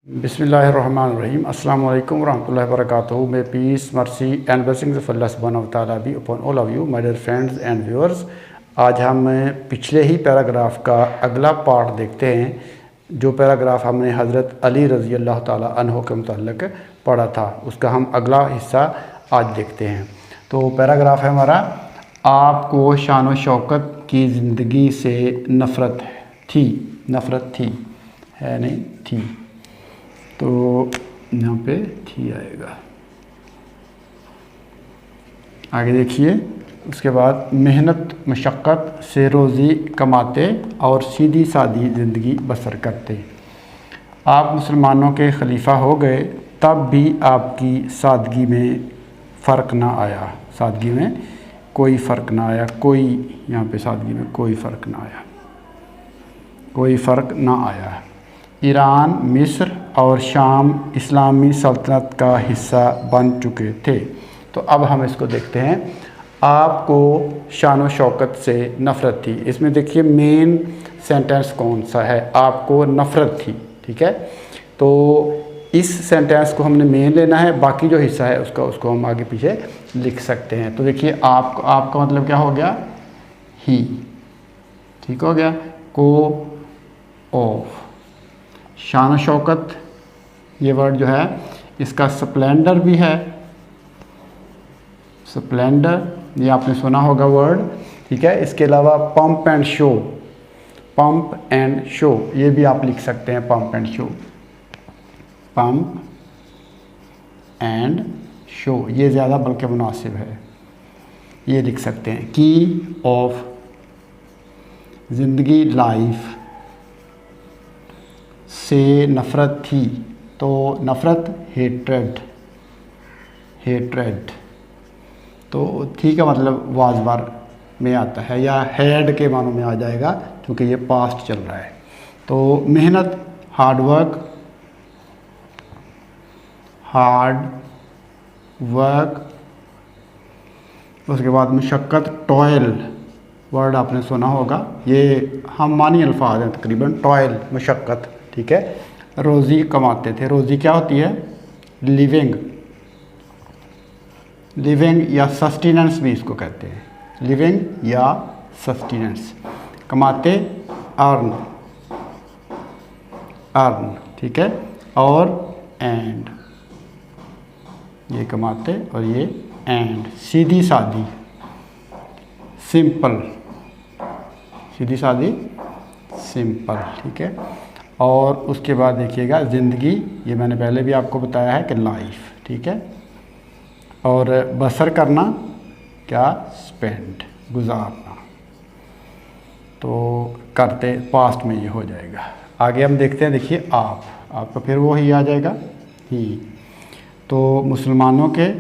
बिस्मिल्लाहिर्रहमानिर्रहीम अस्सलाम वालेकुम रहमतुल्लाहि व बरकातुहू। May peace mercy and blessings of अल्लाह सुब्हानहू व तआला be upon all of you my dear friends and viewers. आज हम पिछले ही पैराग्राफ का अगला पार्ट देखते हैं। जो पैराग्राफ हमने हज़रत अली रज़ी अल्लाह ताला अन्हो के मुताल्लिक़ पढ़ा था, उसका हम अगला हिस्सा आज देखते हैं। तो पैराग्राफ है हमारा, आपको शान व शौकत की ज़िंदगी से नफ़रत थी है नहीं थी, तो यहाँ पे थी आएगा। आगे देखिए, उसके बाद मेहनत मशक्क़त से रोज़ी कमाते और सीधी सादी ज़िंदगी बसर करते। आप मुसलमानों के खलीफा हो गए, तब भी आपकी सादगी में फ़र्क ना आया। सादगी में कोई फ़र्क ना आया, कोई यहाँ पे सादगी में कोई फ़र्क ना आया, कोई फ़र्क ना आया। ईरान, मिस्र और शाम इस्लामी सल्तनत का हिस्सा बन चुके थे। तो अब हम इसको देखते हैं। आपको शान व शौकत से नफ़रत थी। इसमें देखिए मेन सेंटेंस कौन सा है, आपको नफ़रत थी। ठीक है, तो इस सेंटेंस को हमने मेन लेना है, बाकी जो हिस्सा है उसको हम आगे पीछे लिख सकते हैं। तो देखिए आपका मतलब क्या हो गया, ही। ठीक हो गया, को ऑफ। शान व शौकत ये वर्ड जो है, इसका स्प्लेंडर भी है, स्प्लेंडर ये आपने सुना होगा वर्ड। ठीक है, इसके अलावा pump and show, pump and show ये भी आप लिख सकते हैं, pump and show, pump and show ये ज़्यादा बल्कि मुनासिब है, ये लिख सकते हैं। की ऑफ ज़िंदगी, लाइफ से नफ़रत थी, तो नफ़रत हेट्रेड, तो थी का मतलब वाजबार में आता है या हैड के मानों में आ जाएगा, क्योंकि ये पास्ट चल रहा है। तो मेहनत, हार्ड वर्क, उसके बाद मुशक्क़त, टॉयल वर्ड आपने सुना होगा, ये हम मानी अल्फाज हैं तकरीबन, टॉयल, मुशक्क़त। ठीक है, रोज़ी कमाते थे। रोज़ी क्या होती है, लिविंग या सस्टेनेंस भी इसको कहते हैं, लिविंग या सस्टेनेंस। कमाते, अर्न, ठीक है, और एंड, ये कमाते और ये एंड। सीधी सादी, सिंपल, सीधी सादी सिंपल। ठीक है, और उसके बाद देखिएगा ज़िंदगी, ये मैंने पहले भी आपको बताया है कि लाइफ। ठीक है, और बसर करना क्या, स्पेंड, गुजारना, तो करते पास्ट में ये हो जाएगा। आगे हम देखते हैं, देखिए आपका फिर वो ही आ जाएगा, ही। तो मुसलमानों के,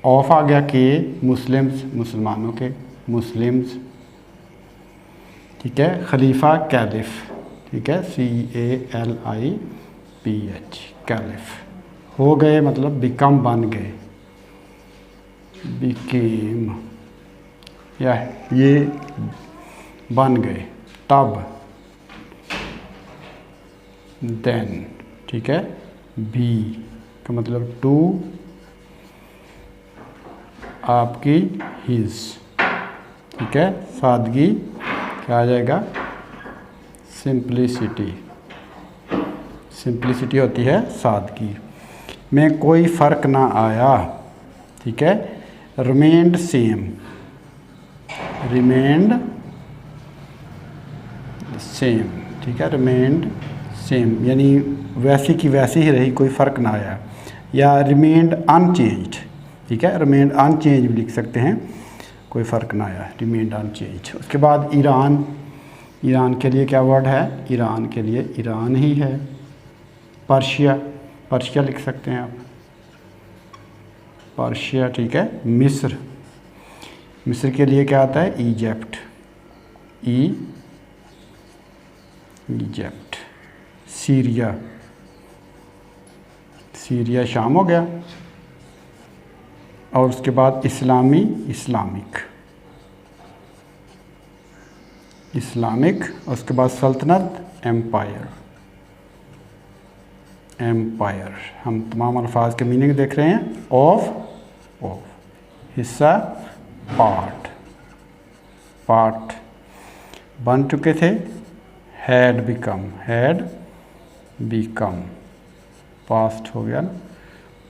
ऑफ आ गया, के, मुस्लिम्स, मुसलमानों के, मुस्लिम्स। ठीक है, खलीफा, कैलिफ। ठीक है, CALIPH, कैलिफ। हो गए मतलब बिकम, बन गए, बिकेम, या ये बन गए, तब, देन। ठीक है, बी का मतलब टू, आपकी, हिज। ठीक है, सादगी क्या आ जाएगा, सिंप्लिसिटी, सिंप्लिसिटी होती है सादगी में। कोई फ़र्क ना आया। ठीक है, रिमेंड सेम, ठीक है, रिमेंड सेम यानी वैसी की वैसी ही रही, कोई फ़र्क ना आया। या रिमेंड अनचेंज्ड। ठीक है, रिमेंड अनचेंज भी लिख सकते हैं, कोई फ़र्क ना आया, रिमेंड अनचेंज। उसके बाद ईरान, ईरान के लिए क्या वर्ड है, ईरान के लिए ईरान ही है। पर्शिया लिख सकते हैं आप, पर्शिया। ठीक है, मिस्र के लिए क्या आता है, इजिप्ट, इजिप्ट। सीरिया शाम हो गया। और उसके बाद इस्लामिक, और उसके बाद सल्तनत, एम्पायर। एम्पायर। हम तमाम अल्फाज के मीनिंग देख रहे हैं। ऑफ हिस्सा, पार्ट, पार्ट बन चुके थे। हैड बिकम पास्ट हो गया ना,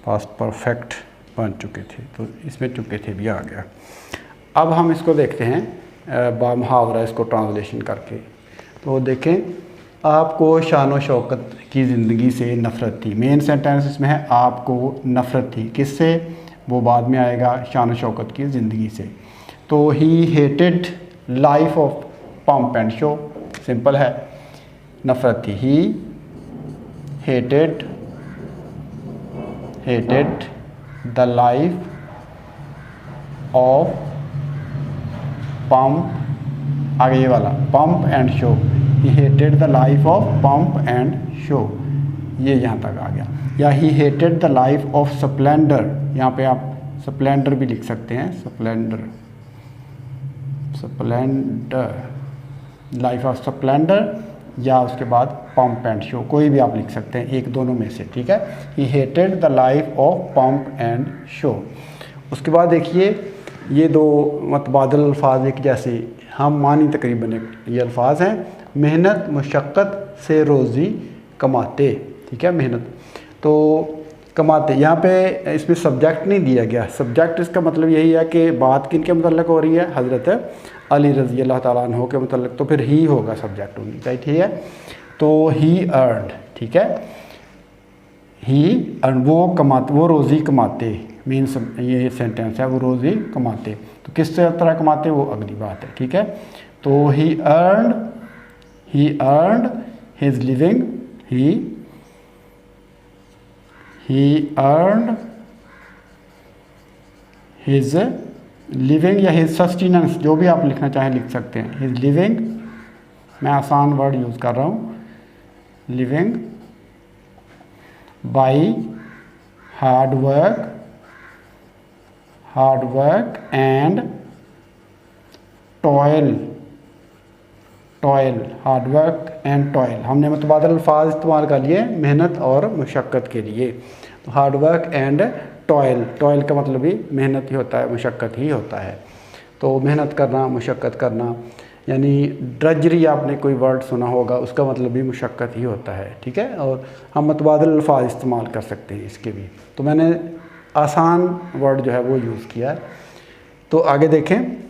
पास्ट परफेक्ट बन चुके थे, तो इसमें चुके थे भी आ गया। अब हम इसको देखते हैं बामुहावरा, इसको ट्रांसलेशन करके। तो देखें, आपको शान व शौकत की ज़िंदगी से नफ़रत थी। मेन सेंटेंस इसमें है आपको नफ़रत थी। किससे? वो बाद में आएगा, शान व शौकत की ज़िंदगी से। तो he hated life of pomp and show, simple है, नफ़रत थी। He hated the life of pomp, आगे ये वाला pomp and show, he hated the life of pomp and show, ये यहाँ तक आ गया। या he hated the life of splendour, यहाँ पे आप स्प्लेंडर भी लिख सकते हैं, स्प्लेंडर, लाइफ ऑफ स्प्लेंडर, या उसके बाद पंप एंड शो, कोई भी आप लिख सकते हैं, एक दोनों में से, ठीक है। He hated the life of pomp and show. उसके बाद देखिए, ये दो मतबादल अल्फाज एक जैसे हम मानी तकरीबन एक, ये अल्फाज हैं, मेहनत मुशक्क़त से रोज़ी कमाते, ठीक है, मेहनत तो कमाते। यहाँ पे इसमें सब्जेक्ट नहीं दिया गया। सब्जेक्ट इसका मतलब यही है कि बात किन के मतलब हो रही है, हज़रत अली रज़ी अल्लाह ताला अन्हो के मतलब, तो फिर ही होगा, सब्जेक्ट होनी चाहिए, ठीक है। तो ही अर्नड, ठीक है, ही अर्न, वो कमाते, वो रोज़ी कमाते, मीन ये सेंटेंस है, वो roज़ी कमाते। तो किस तरह कमाते वो अगली बात है, ठीक है। तो he earned his living, he earned his living या his sustenance, जो भी आप लिखना चाहें लिख सकते हैं। his living, मैं आसान वर्ड यूज़ कर रहा हूँ, living by hard work and toil, hard work and toil, हमने मुतबादल अल्फाज इस्तेमाल कर लिए मेहनत और मुशक्क़त के लिए। तो hard work and toil, toil का मतलब भी मेहनत ही होता है, मुशक्क़त ही होता है। तो मेहनत करना, मुशक्क़त करना, यानी ड्रजरी आपने कोई वर्ड सुना होगा, उसका मतलब भी मुशक्क़त ही होता है, ठीक है। और हम मुतबादल अल्फाज इस्तेमाल कर सकते हैं इसके भी, तो मैंने आसान वर्ड जो है वो यूज़ किया है। तो आगे देखें,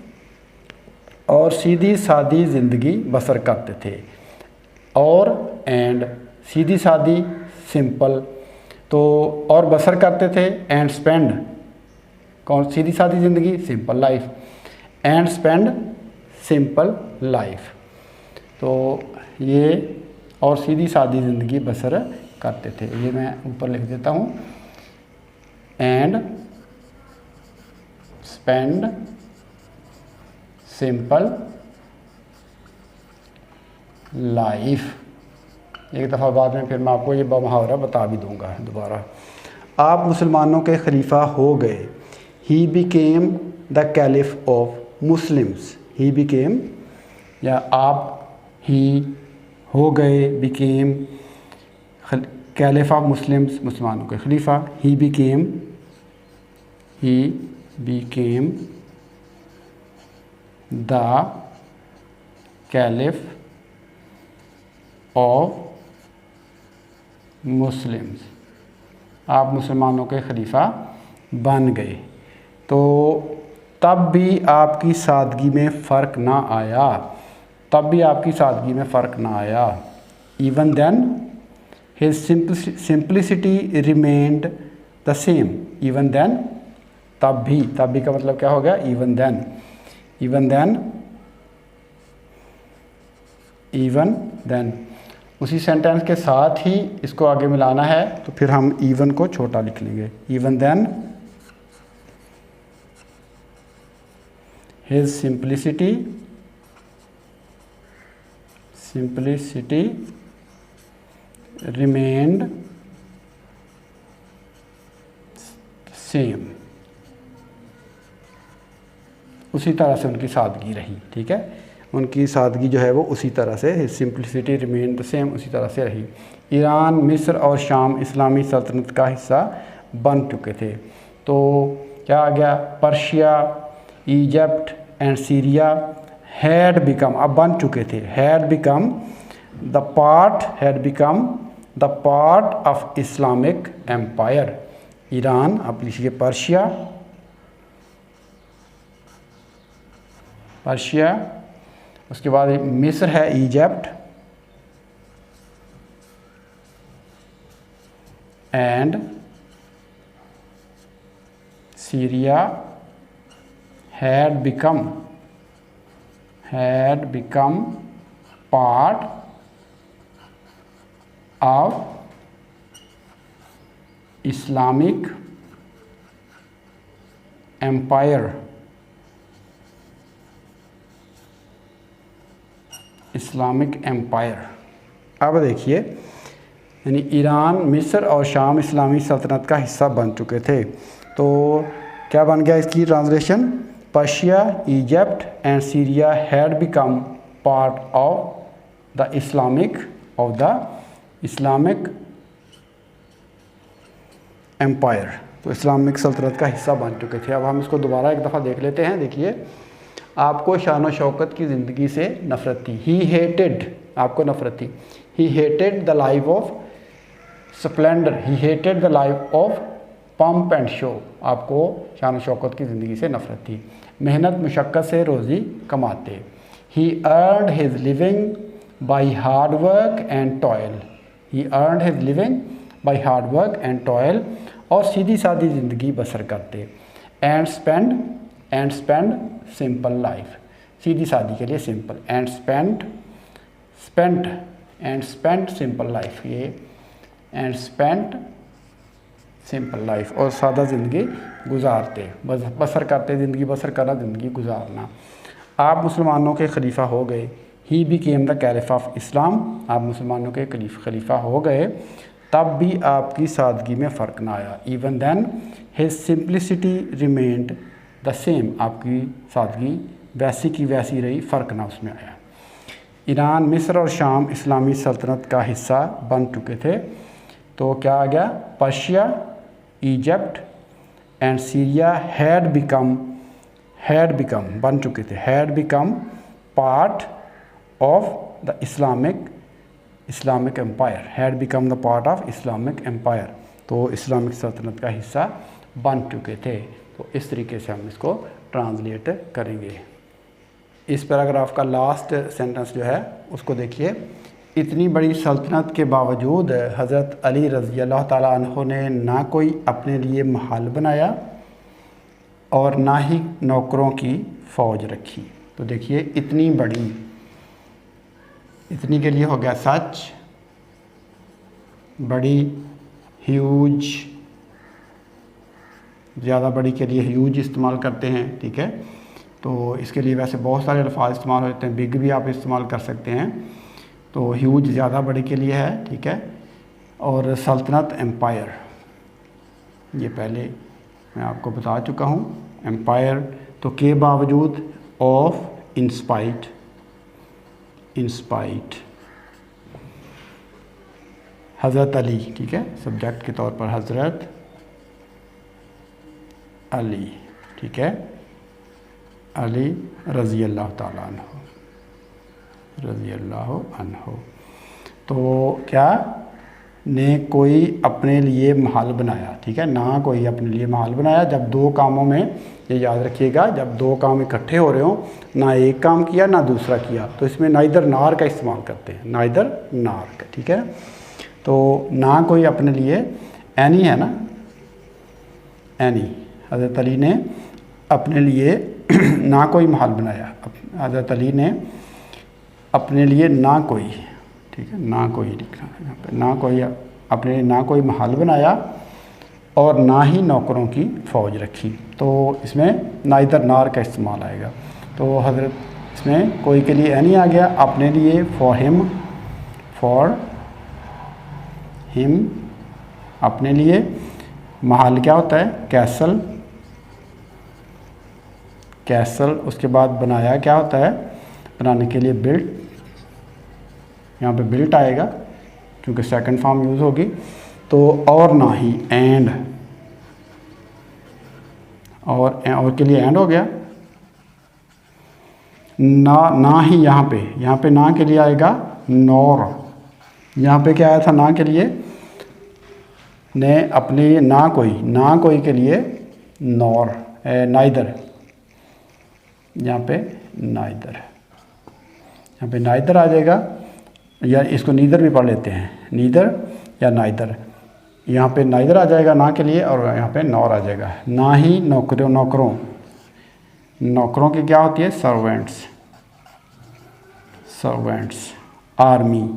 और सीधी सादी ज़िंदगी बसर करते थे। और एंड, सीधी सादी सिंपल, तो और बसर करते थे, एंड स्पेंड, कौन सीधी सादी ज़िंदगी, simple life, and spend simple life. तो ये और सीधी सादी ज़िंदगी बसर करते थे, ये मैं ऊपर लिख देता हूँ, एंड स्पेंड सिंपल लाइफ। एक दफ़ा बाद में फिर मैं आपको ये मुहावरा बता भी दूंगा दोबारा। आप मुसलमानों के खलीफा हो गए। ही became the caliph of Muslims, he became, या आप ही हो गए, बिकेम कैलिफ ऑफ मुस्लिम्स, मुसलमानों के खलीफा। He became the caliph of Muslims, आप मुसलमानों के खलीफा बन गए। तो तब भी आपकी सादगी में फ़र्क ना आया, तब भी आपकी सादगी में फ़र्क ना आया। Even then his simplicity remained the same, even then, तब भी का मतलब क्या हो गया, इवन देन, इवन देन उसी सेंटेंस के साथ ही इसको आगे मिलाना है, तो फिर हम इवन को छोटा लिख लेंगे। Even then his simplicity remained same, उसी तरह से उनकी सादगी रही, ठीक है। उनकी सादगी जो है वो उसी तरह से, सिंपलिसिटी रिमेन द सेम, उसी तरह से रही। ईरान, मिस्र और शाम इस्लामी सल्तनत का हिस्सा बन चुके थे। तो क्या आ गया, Persia, Egypt and Syria had become, अब बन चुके थे, had become the part of Islamic empire. Iran, आप लिखिए पर्शिया, उसके बाद मिस्र है, Egypt and Syria had become part of Islamic Empire. अब देखिए, यानी ईरान, मिस्र और शाम इस्लामी सल्तनत का हिस्सा बन चुके थे। तो क्या बन गया इसकी translation, Persia, Egypt and Syria had become part of the Islamic empire. तो इस्लामिक सल्तनत का हिस्सा बन चुके थे। अब हम इसको दोबारा एक दफ़ा देख लेते हैं। देखिए, आपको शान व शौकत की ज़िंदगी से नफ़रत थी, ही हेटेड, आपको नफ़रत थी, he hated the life of splendour, he hated the life of pomp and show, आपको शान व शौकत की ज़िंदगी से नफ़रत थी। मेहनत मुशक्क़त से रोज़ी कमाते, he earned his living by hard work and toil, he earned his living by hard work and toil, और सीधी सादी ज़िंदगी बसर करते, एंड स्पेंड सिंपल लाइफ, सीधी सादी के लिए simple, and spend simple life, ये एंड स्पेंड सिंपल लाइफ, और सादा ज़िंदगी गुजारते, बसर करते, ज़िंदगी बसर करना, ज़िंदगी गुजारना। आप मुसलमानों के खलीफा हो गए, ही became the caliph of Islam, आप मुसलमानों के खलीफा हो गए, तब भी आपकी सादगी में फ़र्क ना आया। Even then his simplicity remained the same, आपकी सादगी वैसी की वैसी रही, फ़र्क ना उसमें आया। ईरान, मिस्र और शाम इस्लामी सल्तनत का हिस्सा बन चुके थे। तो क्या आ गया, Persia, Egypt and Syria had become बन चुके थे, had become part of the Islamic empire, had become the part of Islamic empire, तो इस्लामिक सल्तनत का हिस्सा बन चुके थे। तो इस तरीके से हम इसको ट्रांसलेट करेंगे। इस पैराग्राफ का लास्ट सेंटेंस जो है उसको देखिए, इतनी बड़ी सल्तनत के बावजूद हज़रत अली रज़ी अल्लाह ताला अन्हो ने ना कोई अपने लिए महल बनाया और ना ही नौकरों की फ़ौज रखी। तो देखिए, इतनी बड़ी, इतनी के लिए हो गया सच, बड़ी, ह्यूज, ज़्यादा बड़ी के लिए ह्यूज इस्तेमाल करते हैं, ठीक है। तो इसके लिए वैसे बहुत सारे अल्फाज इस्तेमाल होते हैं, बिग भी आप इस्तेमाल कर सकते हैं। तो ह्यूज ज़्यादा बड़ी के लिए है, ठीक है। और सल्तनत एम्पायर, ये पहले मैं आपको बता चुका हूँ। एम्पायर तो के बावजूद, ऑफ, इंस्पाइट, हज़रत अली, ठीक है, सब्जेक्ट के तौर पर हज़रत अली, ठीक है, अली रज़ी अल्लाह ताला अन्हु, रज़ी अल्लाह अन्हु। तो क्या, ने कोई अपने लिए महल बनाया, ठीक है, ना कोई अपने लिए महल बनाया। जब दो कामों में, ये याद रखिएगा, जब दो काम इकट्ठे हो रहे हो, ना एक काम किया ना दूसरा किया, तो इसमें नाइदर नार का इस्तेमाल करते हैं, नाइदर नार का, ठीक है। तो ना कोई अपने लिए, एनी है ना, एनी, हज़रत अली ने अपने लिए ना कोई महल बनाया, हज़रत अली ने अपने लिए ना कोई, ठीक है, ना कोई लिखना है यहाँ पे, ना कोई अपने लिए ना कोई महल बनाया और ना ही नौकरों की फ़ौज रखी। तो इसमें नाइदर नार का इस्तेमाल आएगा। तो हज़रत, इसमें कोई के लिए एनी आ गया, अपने लिए, फॉर हिम, अपने लिए। महल क्या होता है, कैसल, उसके बाद बनाया क्या होता है, बनाने के लिए बिल्ट, यहाँ पे बिल्ट आएगा क्योंकि सेकंड फॉर्म यूज़ होगी। तो और ना ही एंड, और के लिए एंड हो गया। ना ही यहाँ पे ना के लिए आएगा नॉर। यहाँ पे क्या आया था ना के लिए, ने अपनी ना कोई के लिए नॉर, नाइदर। यहाँ पे नाइदर, यहाँ पे नाइदर आ जाएगा, या इसको नीदर भी पढ़ लेते हैं, नीदर या नाइदर। यहाँ पे नाइदर आ जाएगा ना के लिए, और यहाँ पे नॉर आ जाएगा। ना ही नौकरों की क्या होती है, सर्वेंट्स। आर्मी,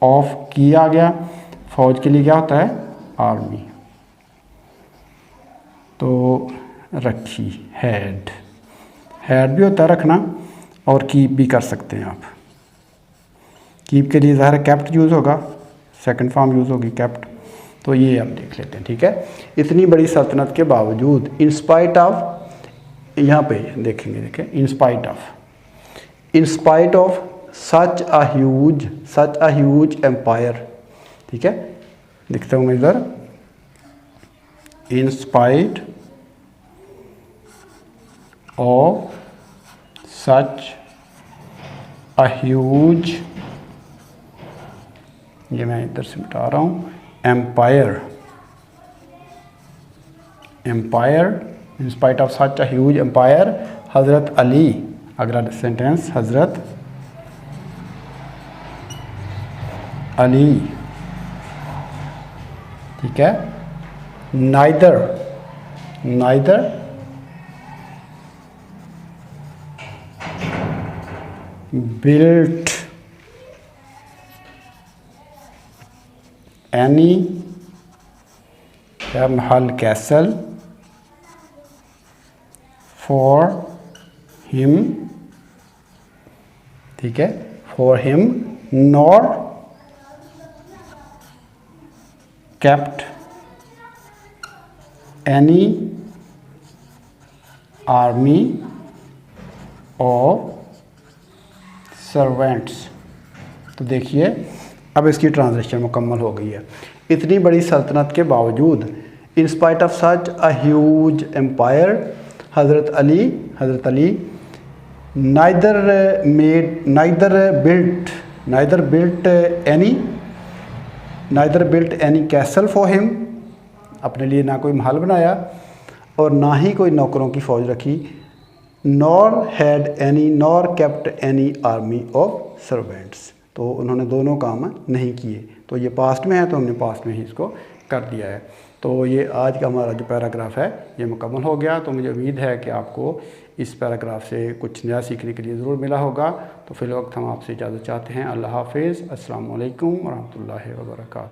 ऑफ की आ गया, फौज के लिए क्या होता है, आर्मी। तो रखी, हेड भी होता है रखना, और कीप भी कर सकते हैं आप। कीप के लिए ज़ाहिर है कैप्ट यूज़ होगा, सेकंड फॉर्म यूज़ होगी कैप्ट। तो ये आप देख लेते हैं, ठीक है। इतनी बड़ी सल्तनत के बावजूद, इन स्पाइट ऑफ, यहाँ पे देखें, in spite of such a huge empire, ठीक है। लिखता हूँ मैं इधर, in spite of such a huge, ये मैं इधर से मिटा रहा हूँ, empire, in spite of such a huge empire, Hazrat Ali, अगला सेंटेंस, हज़रत अली, ठीक है। Neither built any Mahal castle for him, ठीक है, for him, nor kept any army of servants। तो देखिए अब इसकी ट्रांसलेशन मुकम्मल हो गई है। इतनी बड़ी सल्तनत के बावजूद, in spite of such a huge empire, Hazrat Ali neither built any castle for him, अपने लिए ना कोई महल बनाया और ना ही कोई नौकरों की फ़ौज रखी, nor kept any army of servants। तो उन्होंने दोनों काम नहीं किए। तो ये पास्ट में है, तो हमने पास्ट में ही इसको कर दिया है। तो ये आज का हमारा जो पैराग्राफ है ये मुकम्मल हो गया। तो मुझे उम्मीद है कि आपको इस पैराग्राफ से कुछ नया सीखने के लिए ज़रूर मिला होगा। तो फिलवक्त हम आपसे इजाज़त चाहते हैं। अल्लाह हाफ़िज़। अस्सलामु अलैकुम वरहमतुल्लाहि वबरकातुहू।